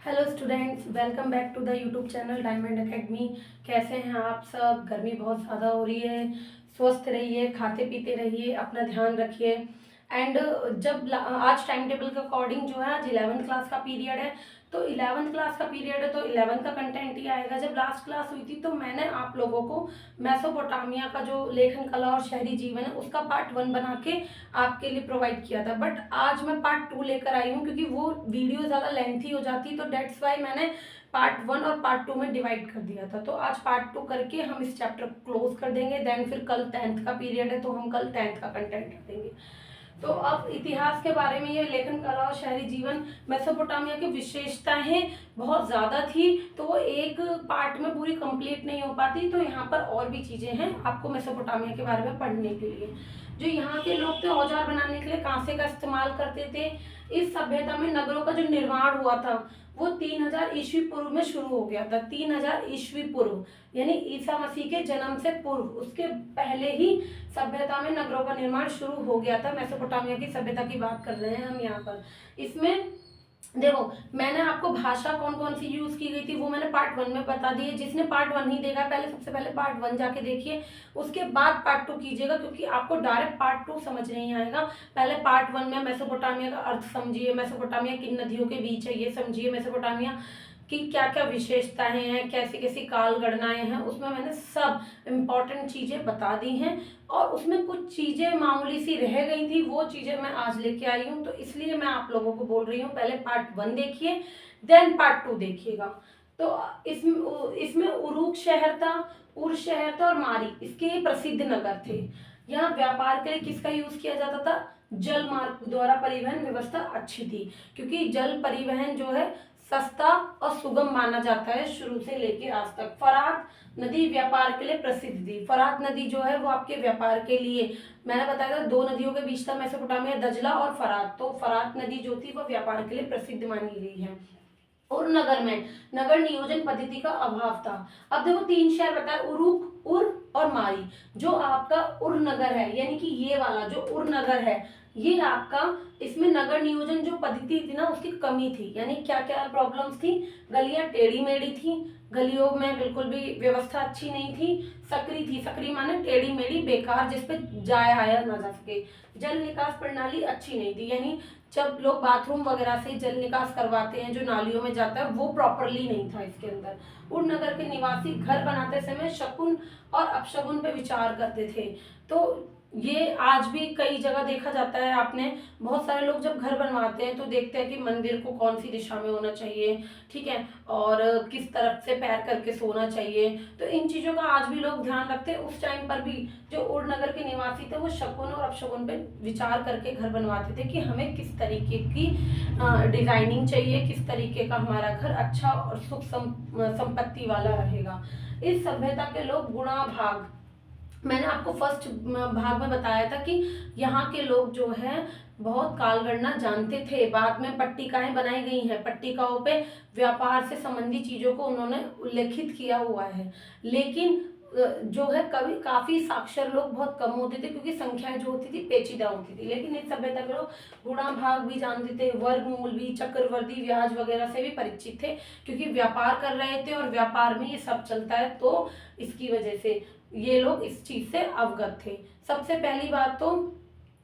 Hello students, welcome back to the YouTube channel Diamond Academy. कैसे हैं आप सब? गर्मी बहुत ज़्यादा हो रही है। स्वस्थ रहिए, खाते पीते रहिए, अपना ध्यान रखिए। एंड आज टाइम टेबल के अकॉर्डिंग जो है आज 11th क्लास का पीरियड है। तो 11th क्लास का पीरियड है तो 11th का कंटेंट ही आएगा। जब लास्ट क्लास हुई थी तो मैंने आप लोगों को मेसोपोटामिया का जो लेखन कला और शहरी जीवन है उसका पार्ट 1 बना के आपके लिए प्रोवाइड किया था। बट आज मैं पार्ट 2 लेकर आई हूँ क्योंकि वो वीडियो ज़्यादा लेंथी हो जाती, तो डेट्स वाई मैंने पार्ट 1 और पार्ट 2 में डिवाइड कर दिया था। तो आज पार्ट 2 करके हम इस चैप्टर को क्लोज कर देंगे। देन फिर कल 10th का पीरियड है तो हम कल 10th का कंटेंट रखेंगे। तो अब इतिहास के बारे में, ये लेखन कला और शहरी जीवन, मेसोपोटामिया की विशेषताएं बहुत ज़्यादा थी तो वो एक पार्ट में पूरी कंप्लीट नहीं हो पाती। तो यहाँ पर और भी चीज़ें हैं आपको मेसोपोटामिया के बारे में पढ़ने के लिए। जो यहाँ के लोग थे औजार बनाने के लिए कांसे का इस्तेमाल करते थे। इस सभ्यता में नगरों का जो निर्माण हुआ था वो 3000 ईस्वी पूर्व में शुरू हो गया था। 3000 ईस्वी पूर्व यानी ईसा मसीह के जन्म से पूर्व, उसके पहले ही सभ्यता में नगरों का निर्माण शुरू हो गया था। मेसोपोटामिया की सभ्यता की बात कर रहे हैं हम यहाँ पर। इसमें देखो, मैंने आपको भाषा कौन कौन सी यूज की गई थी वो मैंने पार्ट 1 में बता दी है। जिसने पार्ट 1 नहीं देखा पहले, सबसे पहले पार्ट 1 जाके देखिए, उसके बाद पार्ट 2 कीजिएगा क्योंकि आपको डायरेक्ट पार्ट 2 समझ नहीं आएगा। पहले पार्ट 1 में मेसोपोटामिया का अर्थ समझिए, मेसोपोटामिया किन नदियों के बीच है ये समझिए, मेसोपोटामिया कि क्या क्या विशेषताएं हैं, कैसी कैसी काल गणनाएं हैं, उसमें मैंने सब इम्पॉर्टेंट चीजें बता दी हैं। और उसमें कुछ चीजें मामूली सी रह गई थी, वो चीजें मैं आज लेके आई हूँ। तो इसलिए मैं आप लोगों को बोल रही हूँ पहले पार्ट 1 देखिए, देन पार्ट 2 देखिएगा। तो इसमें उरुक शहर था, उर शहर था और मारी, इसके प्रसिद्ध नगर थे। यहाँ व्यापार के लिए किसका यूज किया जाता था? जल मार्ग द्वारा परिवहन व्यवस्था अच्छी थी क्योंकि जल परिवहन जो है सस्ता और सुगम माना जाता है शुरू से लेके आज तक। फरात नदी व्यापार के लिए प्रसिद्ध थी। फरात नदी जो है वो आपके व्यापार के लिए, मैंने बताया था दो नदियों के बीच था मेसोपोटामिया, दजला और फरात। तो फरात नदी जो थी वो व्यापार के लिए प्रसिद्ध मानी गई है। और नगर में नगर नियोजन पद्धति का अभाव था। अब देखो 3 शहर बताए, उरुक, उर और मारी। जो आपका उर नगर है यानी कि ये वाला जो उर नगर है, ये आपका, इसमें नगर नियोजन जो पद्धति थी ना उसकी कमी थी। यानी क्या क्या प्रॉब्लम्स थी? गलियां टेढ़ी मेढ़ी थी, गलियों में बिल्कुल भी व्यवस्था अच्छी नहीं थी। सकरी थी, सकरी माने टेढ़ी मेढ़ी बेकार, जिसपे जाया आया ना जा सके। जल निकास प्रणाली अच्छी नहीं थी, यानी जब लोग बाथरूम वगैरह से जल निकास करवाते हैं जो नालियों में जाता है वो प्रॉपरली नहीं था इसके अंदर। उन नगर के निवासी घर बनाते समय शकुन और अपशकुन पे विचार करते थे। तो ये आज भी कई जगह देखा जाता है। आपने बहुत सारे लोग जब घर बनवाते हैं तो देखते हैं कि मंदिर को कौन सी दिशा में होना चाहिए, ठीक है, और किस तरफ से पैर करके सोना चाहिए। तो इन चीजों का आज भी लोग ध्यान रखते हैं। उस टाइम पर भी जो उड़ नगर के निवासी थे वो शकुन और अपशकुन पे विचार करके घर बनवाते थे कि हमें किस तरीके की डिजाइनिंग चाहिए, किस तरीके का हमारा घर अच्छा और सुख संपत्ति वाला रहेगा। इस सभ्यता के लोग गुणा भाग, मैंने आपको फर्स्ट भाग में बताया था कि यहाँ के लोग जो है बहुत कालगणना जानते थे। बाद में पट्टिकाएं बनाई गई हैं, पट्टिकाओं पे व्यापार से संबंधी चीजों को उन्होंने उल्लेखित किया हुआ है। लेकिन जो है कभी काफी साक्षर लोग बहुत कम होते थे क्योंकि संख्याएं जो होती थी पेचीदा होती थी। लेकिन इस सभ्यता के लोग गुणा भाग भी जानते थे, वर्गमूल भी, चक्रवर्ती ब्याज वगैरह से भी परिचित थे क्योंकि व्यापार कर रहे थे और व्यापार में ये सब चलता है। तो इसकी वजह से ये लोग इस चीज से अवगत थे। सबसे पहली बात तो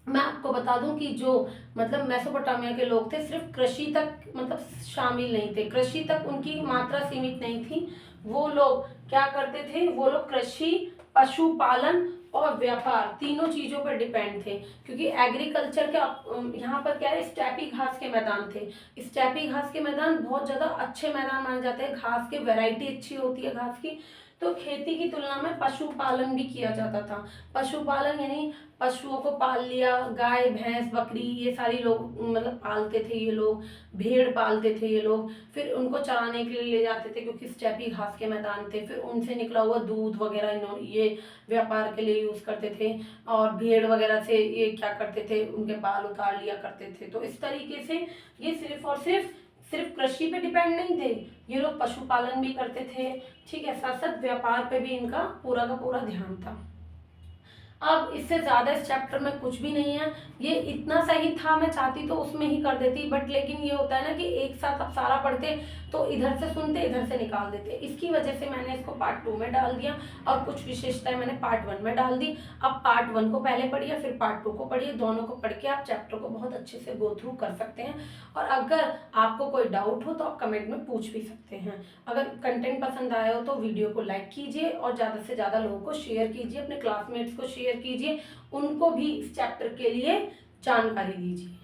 मैं आपको बता दूं कि जो मतलब मेसोपोटामिया के लोग थे सिर्फ कृषि तक मतलब शामिल नहीं थे, कृषि तक उनकी मात्रा सीमित नहीं थी। वो लोग क्या करते थे? वो लोग कृषि, पशुपालन और व्यापार तीनों चीजों पर डिपेंड थे क्योंकि एग्रीकल्चर के यहाँ पर क्या है, स्टेपी घास के मैदान थे। स्टेपी घास के मैदान बहुत ज्यादा अच्छे मैदान माने जाते हैं, घास की वैरायटी अच्छी होती है घास की। तो खेती की तुलना में पशुपालन भी किया जाता था। पशुपालन यानी पशुओं को पाल लिया, गाय भैंस बकरी ये सारी लोग मतलब पालते थे ये लोग, भेड़ पालते थे ये लोग। फिर उनको चराने के लिए ले जाते थे क्योंकि स्टेपी घास के मैदान थे। फिर उनसे निकला हुआ दूध वगैरह ये व्यापार के लिए यूज करते थे। और भेड़ वगैरह से ये क्या करते थे, उनके बाल उतार लिया करते थे। तो इस तरीके से ये सिर्फ और सिर्फ कृषि पे डिपेंड नहीं थे, ये लोग पशुपालन भी करते थे, ठीक है, साथ साथ व्यापार पे भी इनका पूरा का पूरा ध्यान था। अब इससे ज़्यादा इस चैप्टर में कुछ भी नहीं है, ये इतना सही था, मैं चाहती तो उसमें ही कर देती, बट लेकिन ये होता है ना कि एक साथ अब सारा पढ़ते तो इधर से सुनते इधर से निकाल देते, इसकी वजह से मैंने इसको पार्ट 2 में डाल दिया और कुछ विशेषताएं मैंने पार्ट 1 में डाल दी। अब पार्ट 1 को पहले पढ़िए, फिर पार्ट 2 को पढ़िए, दोनों को पढ़ के आप चैप्टर को बहुत अच्छे से गो थ्रू कर सकते हैं। और अगर आपको कोई डाउट हो तो आप कमेंट में पूछ भी सकते हैं। अगर कंटेंट पसंद आया हो तो वीडियो को लाइक कीजिए और ज़्यादा से ज़्यादा लोगों को शेयर कीजिए, अपने क्लासमेट्स को शेयर कीजिए, उनको भी इस चैप्टर के लिए जानकारी दीजिए।